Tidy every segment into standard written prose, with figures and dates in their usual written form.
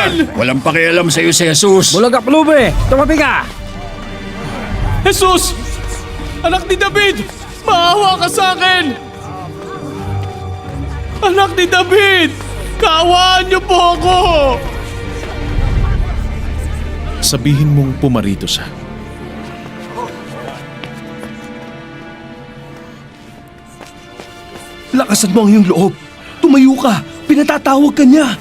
akin! Walang pakialam sa'yo si Jesus. Bulaga Plube, tumabi ka! Jesus! Anak ni David! Maawa ka sa akin! Anak ni David! Kaawaan niyo po ako! Sabihin mong pumarito siya. Lakasan mo ang iyong loob. Tumayo ka. Pinatatawag ka niya.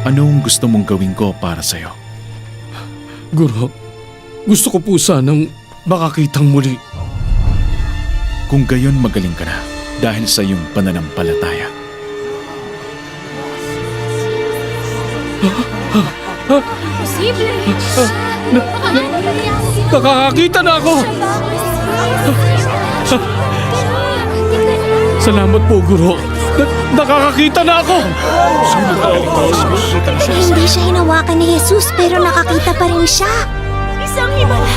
Anong gusto mong gawin ko para sa'yo? Guro, gusto ko po sanang makakitang muli. Kung gayon magaling ka na dahil sa iyong pananampalataya. Posible. Nakakakita na ako! Salamat po, Guro. Nakakakita na ako! Hindi siya hinawakan ni Jesus pero nakakita pa rin siya. Isang himala.